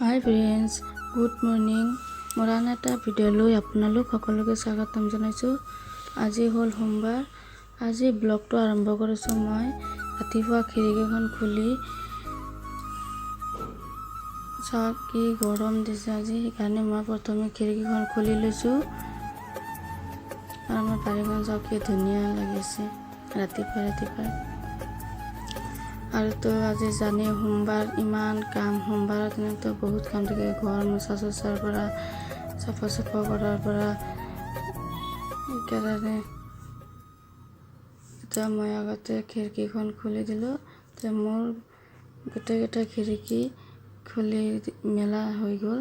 হাই friends, good morning. মোৰ আন এটা ভিডিঅ'লৈ আপোনালোক সকলোকে স্বাগতম জনাইছোঁ। আজি হ'ল সোমবাৰ। আজি ব্লগটো আৰম্ভ কৰিছোঁ মই ৰাতিপুৱা খিৰিকীখন খুলি। চাওক কি গৰম দিছে আজি, সেইকাৰণে মই প্ৰথমে খিৰিকীখন খুলি লৈছোঁ। আৰু আমাৰ বাৰীখন চাওক কি ধুনীয়া লাগিছে ৰাতিপুৱা। আৰু তো আজি জানে সোমবাৰ, ইমান কাম। সোমবাৰত এনেতো বহুত কাম থাকে, ঘৰ মোচা চোচাৰ পৰা, চাফা কৰাৰ পৰা। সেইকাৰণে এতিয়া মই আগতে খিৰিকীখন খুলি দিলোঁ। এতিয়া মোৰ গোটেইকেইটা খিৰিকী খুলি মেলা হৈ গ'ল।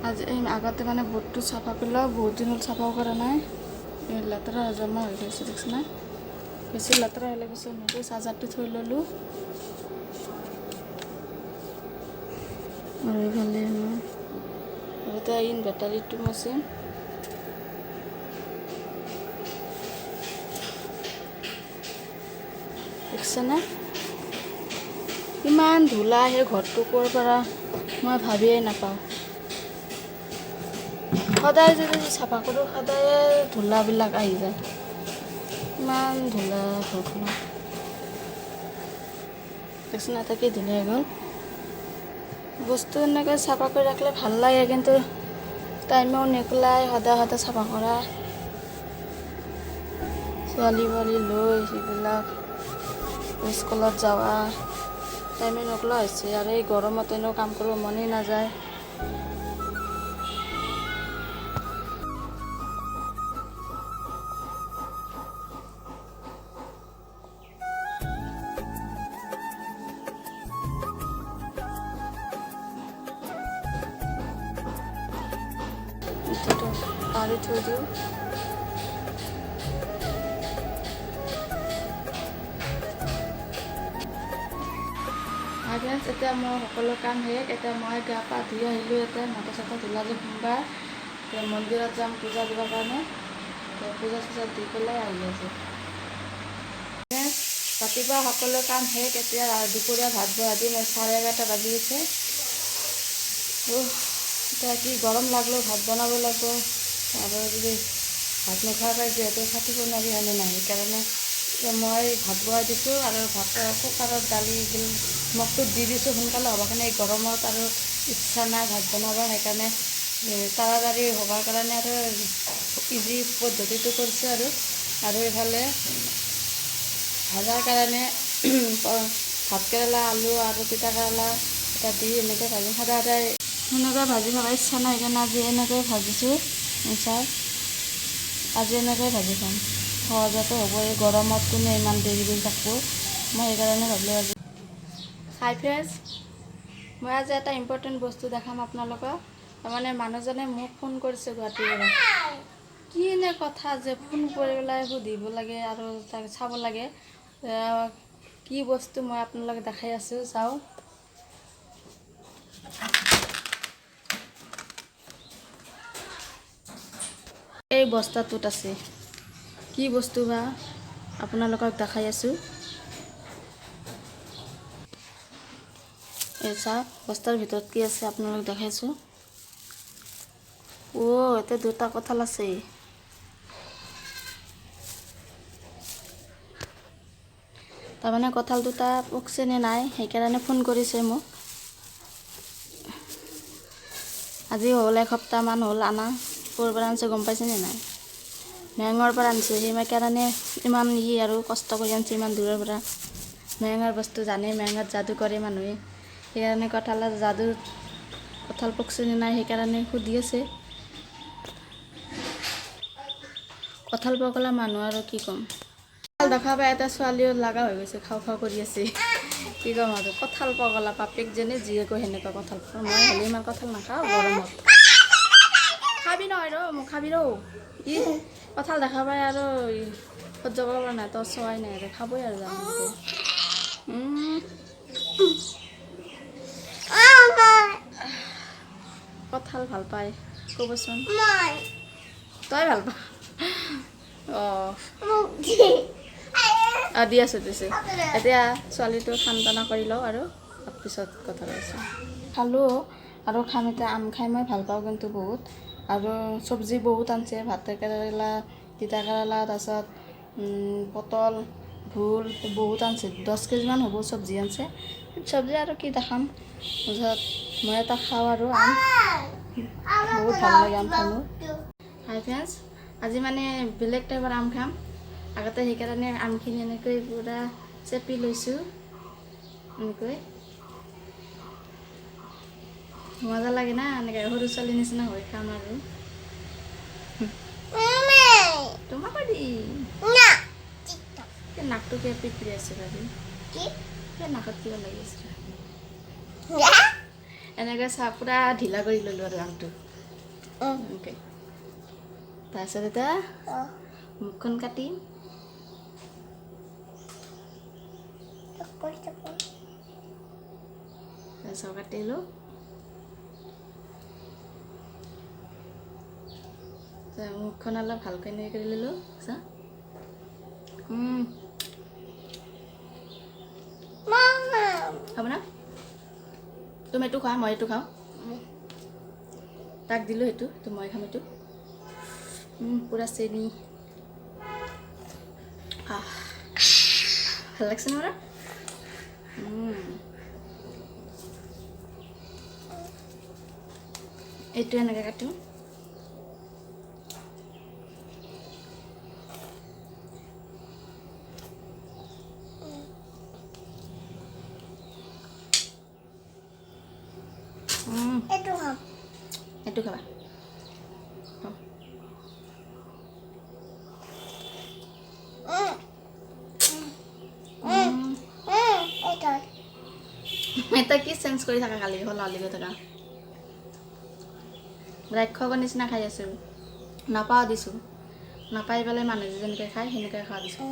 আজি আগতে মানে বোৰ্ডটো চাফা কৰিলেও বহুত দিন হ'ল চাফাও কৰা নাই। লেতেৰা জমা হৈ গৈছে, দেখছ না? বেছি লেতেৰা হ'লে পিছত নদী চাৰ্জাৰটো থৈ ল'লোঁ। আৰু এইফালে মই এতিয়া বেটাৰীটো মচিম। দেখিছেনে ইমান ধূলা আহে ঘৰটো ক'ৰ পৰা, মই ভাবিয়ে নাপাওঁ। সদায় যদি চাফা কৰোঁ, সদায়ে ধূলাবিলাক আহি যায়। ইমান ধূলা ঘৰখনত, দেখোন এটা কি ধুনীয়া হৈ গ'ল। বস্তু এনেকৈ চাফা কৰি ৰাখিলে ভাল লাগে, কিন্তু টাইমো নিকলাই সদায় চাফা কৰা। ছোৱালী লৈ সেইবিলাক স্কুলত যাৱা টাইমে নকলা হৈছে। আৰু এই গৰমত এনেও কাম কৰিব মনেই নাযায়। এতিয়াতো পাৰি থৈ দিওঁ। এতিয়া মোৰ সকলো কাম শেষ। এতিয়া মই গা পা ধুই আহিলোঁ। এতিয়া মাথা চাথা ধুলা যে সোমবাৰ, এতিয়া মন্দিৰত যাম পূজা দিবৰ কাৰণে। পূজা চূজা দি পেলাই আহি আছোঁ। ৰাতিপুৱা সকলো কাম শেষ। এতিয়া দুপৰীয়া ভাত বহাই দিম। 11:30 বাজি গৈছে। এতিয়া কি গৰম লাগলেও ভাত বনাব লাগিব। আৰু যদি ভাত নোখোৱাকৈ যিহেতু থাকিব নোৱাৰি হয়নে নাই, সেইকাৰণে মই ভাত বহাই দিছোঁ। আৰু ভাত কুকাৰত দালি মগটোত দি দিছোঁ সোনকালে হ'ব কাৰণে। এই গৰমত আৰু ইচ্ছা নাই ভাত বনাব, সেইকাৰণে তাড়াতাড়ি হ'বৰ কাৰণে আৰু ইজি পদ্ধতিটো কৰিছোঁ। আৰু এইফালে ভাজাৰ কাৰণে ভাতকেৰেলা, আলু আৰু তিতা কেৰেলা এটা দি এনেকৈ ভাজিম। সদায় সেনেকৈ ভাজি খাব ইচ্ছা নাই, সেইকাৰণে আজি এনেকৈ ভাজিছোঁ। আজি এনেকৈ ভাজি খাম, সহজতে হ'ব। এই গৰমত কোনে ইমান দেৰি কৰি থাকিব, মই সেইকাৰণে ভাবিলোঁ আজি। হাই ফ্ৰেণ্ডছ, মই আজি এটা ইম্পৰ্টেণ্ট বস্তু দেখাম আপোনালোকক। তাৰমানে মানুহজনে মোক ফোন কৰিছে গুৱাহাটীৰ পৰা। কি এনে কথা যে ফোন কৰি পেলাই সুধিব লাগে আৰু তাক চাব লাগে। কি বস্তু মই আপোনালোকে দেখাই আছোঁ, চাওক। এই বস্তাটোত আছে কি বস্তু বা আপোনালোকক দেখাই আছোঁ। এই চাওক বস্তাৰ ভিতৰত কি আছে আপোনালোকক দেখাইছোঁ। এতিয়া দুটা কঁঠাল আছে। তাৰমানে কঁঠাল দুটা পকছে নে নাই সেইকাৰণে ফোন কৰিছে মোক। আজি হ'ল এসপ্তাহমান হ'ল আনা। ক'ৰ পৰা আনিছে গম পাইছেনে নাই? মেঙৰ পৰা আনিছে। সেইকাৰণে ইমান আৰু কষ্ট কৰি আনিছে ইমান দূৰৰ পৰা। মেঙৰ বস্তু জানে, মেঙত যাদু কৰে মানুহে। সেইকাৰণে কঁঠাল পকছে নে নাই সেইকাৰণে সুধি আছে। কঁঠাল পকলা মানুহ আৰু কি ক'ম। কঁঠাল দেখা পাই এটা ছোৱালীও লগা হৈ গৈছে, খাওঁ কৰি আছে। কি ক'ম আৰু, কঁঠাল পগলা বাপেক যেনে যিয়ে কয় সেনেকুৱা কঁঠাল। মই হ'লে ইমান কঁঠাল নাখাওঁ গৰমত। খাবি নহয় মোক খাবি ই কঁঠাল দেখা পাই আৰু সহ্য কৰিব পৰা নাই, তোৰ চোৱাই নাই আৰু খাবই আৰু জানো। কঁঠাল ভাল পায়। ক'বচোন তই ভাল পা দি আছোঁ দিছোঁ এতিয়া ছোৱালীটো সান্তনা কৰি লওঁ আৰু পিছত কথা কৈছোঁ খালোঁ আৰু খাম এতিয়া আম খাই মই ভাল পাওঁ কিন্তু বহুত আৰু চব্জি বহুত আনছে ভাত কেৰেলা তিতা কেৰেলা তাৰপিছত পটল ভোল বহুত আনছে 10 কেজিমান হ'ব চব্জি আনছে চব্জি আৰু কি দেখাম তাৰপিছত মই এটা খাওঁ আৰু আম বহুত ভাল লাগে আম খাই মোৰ হাই ফ্ৰেণ্ডছ আজি মানে বেলেগ টাইপৰ আম খাম আগতে সেইকাৰণে আমখিনি এনেকৈ পূৰা চেপি লৈছোঁ এনেকৈ মজা লাগে না এনেকৈ সৰু ছোৱালীৰ নিচিনা হৈ খাম আৰু তোমাক দি নাকটো কিয় পিপৰি আছে আজি নাকত কিবা লাগি আছে এনেকৈ চাহ পূৰা ঢিলা কৰি ল'লোঁ আৰু আমটো এনেকৈ তাৰপিছত এতিয়া মুখখন কাটিম তাৰপিছত কাটিলোঁ মুখখন অলপ ভালকৈ এনেকৈ কৰি ল'লোঁ হ'ব না তুমি এইটো খোৱা মই এইটো খাওঁ তাক দিলোঁ সেইটো মই খাম এইটো পূৰা চেনি ভাল লাগছে ন এইটো এনেকৈ কাটিম এইটো খাবা এটা কি চেঞ্জ কৰি থাকা কালি হলালি গৈ থাকা ৰাক্ষকৰ নিচিনা খাই আছোঁ নাপাওঁ দিছোঁ নাপাই পেলাই মানুহে যেনেকৈ খায় সেনেকৈ খোৱা দিছোঁ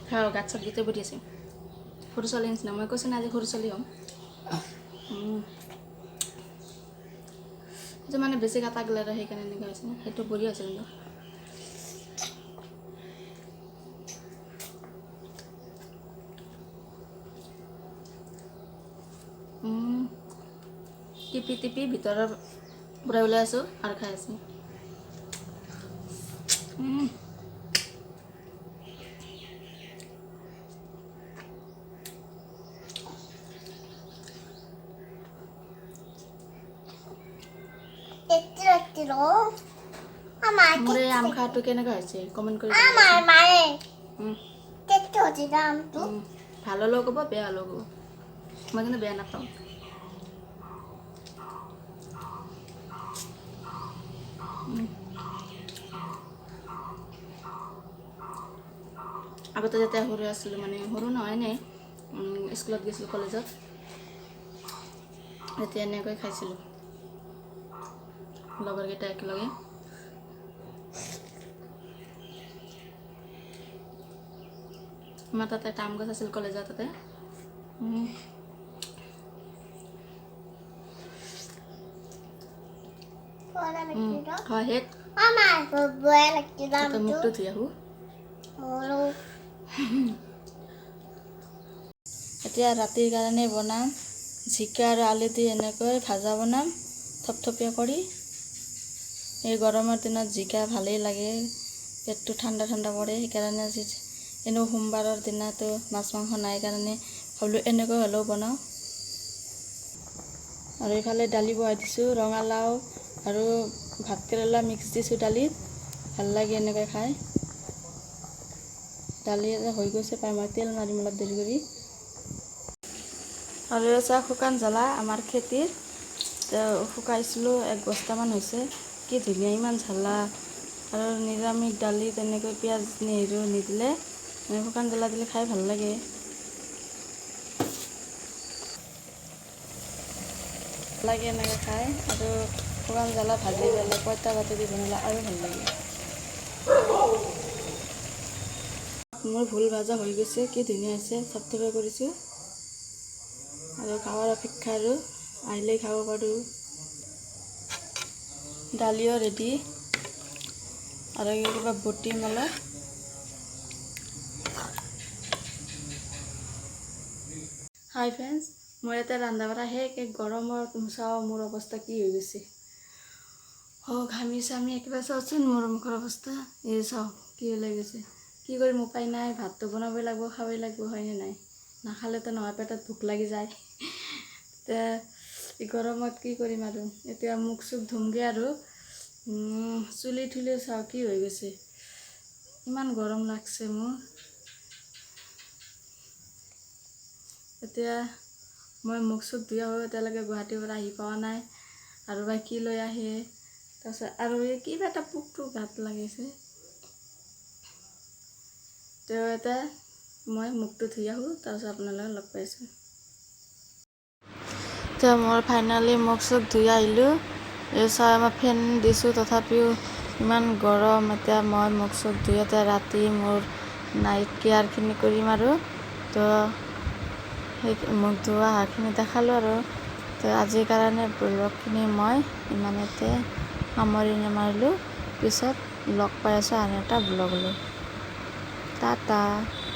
খাওঁ গাত চব্জিতে বহি আছে সৰু ছোৱালীৰ নিচিনা মই কৈছোঁ না আজি সৰু ছোৱালী হ'ম সেইটো মানে বেছি কাটা গ'লে আৰু সেইকাৰণে এনেকুৱা হৈছে সেইটো বঢ়িয়া হৈছে কিন্তু টিপি টিপি ভিতৰৰ পৰা ওলাই আছোঁ আৰু খাই আছোঁ মোৰ এই আম খাওয়াটো কেনেকুৱা হৈছে কমেণ্ট কৰি ভাল হ'লেও ক'ব বেয়া হ'লেও ক'ব মই কিন্তু বেয়া নাপাওঁ আগতে যেতিয়া সৰু আছিলোঁ মানে সৰু নহয় নে স্কুলত গৈছিলোঁ কলেজত তেতিয়া এনেকৈ খাইছিলোঁ লগৰকেইটা একেলগে আমাৰ তাতে এটা আম গছ আছিল কলেজৰ তাতে হয় হেত মুখটো ধুই আহোঁ এতিয়া ৰাতিৰ কাৰণে বনাম জিকা আৰু আলু দি এনেকৈ ভাজা বনাম থপথপীয়া কৰি এই গৰমৰ দিনত জিকা ভালেই লাগে পেটটো ঠাণ্ডা ঠাণ্ডা পৰে সেইকাৰণে আজি এনেও সোমবাৰৰ দিনাতো মাছ মাংস নাই কাৰণে ভাবিলোঁ এনেকৈ হ'লেও বনাওঁ আৰু এইফালে দালি বহাই দিছোঁ ৰঙালাও আৰু ভাত কেৰেলা মিক্স দিছোঁ দালিত ভাল লাগে এনেকৈ খাই দালি হৈ গৈছে পাই মই তেল মাৰিম অলপ দেৰি কৰি আৰু চাহ শুকান জ্বলা আমাৰ খেতিৰ শুকাইছিলোঁ 1 বস্তামান হৈছে কি ধুনীয়া ইমান জ্বলা আৰু নিৰামিষ দালি তেনেকৈ পিঁয়াজ নেহেৰু নিদিলে শুকান জ্বলা দিলে খাই ভাল লাগে এনেকৈ খাই আৰু শুকান জ্বলা ভাজি পেলাই পঁইতা ভাতে দি বনালে আৰু ভাল লাগে মোৰ ভোল ভাজা হৈ গৈছে কি ধুনীয়া হৈছে থপথপীয়া কৰিছোঁ আৰু খাৱাৰ অপেক্ষা আৰু আহিলেই খাব পাৰোঁ। দালিও ৰেডি আৰু কিবা বটি মেলা। হাই ফ্ৰেণ্ডছ, মই ইয়াতে ৰন্ধা বঢ়া শেষ। গৰমত চাওঁ মোৰ অৱস্থা কি হৈ গৈছে। ঘামি চামি একেবাৰে চাওকচোন মোৰ মুখৰ অৱস্থা। এই চাওক কি ওলাই গৈছে। কি কৰিম, উপায় নাই, ভাতটো বনাবই লাগিব, খাবই লাগিব, হয়নে নাই? নাখালেতো নহয়, পেটত ভোক লাগি যায়। এতিয়া গৰমত কি কৰিম আৰু। এতিয়া মুখ চুখ ধুমগৈ আৰু চুলি তুলি চাওঁ কি হৈ গৈছে। ইমান গৰম লাগছে মোৰ। এতিয়া মই মুখ চুখ ধুই আহোঁ, এতিয়ালৈকে গুৱাহাটীৰ পৰা আহি পোৱা নাই। আৰু বা কি লৈ আহে। তাৰপিছত আৰু এই কিবা এটা পোকটো গাত লাগিছে। তেওঁ এতিয়া মই মুখটো ধুই আহোঁ, তাৰপিছত আপোনালোকক লগ পাইছোঁ। এতিয়া মই ফাইনেলি মুখ চুখ ধুই আহিলোঁ। এই চাই মই ফেন দিছোঁ, তথাপিও ইমান গৰম। এতিয়া মই মুখ চুখ ধুই এতিয়া ৰাতি মোৰ নাইট কেয়াৰখিনি কৰিম আৰু তো সেই মুখ ধোৱা হাঁহখিনি দেখালোঁ আৰু তো আজিৰ কাৰণে ব্লগখিনি মই ইমানতে সামৰি নামাৰিলোঁ। পিছত লগ পাই আছোঁ আন এটা ব্লগ লৈ। টাটা।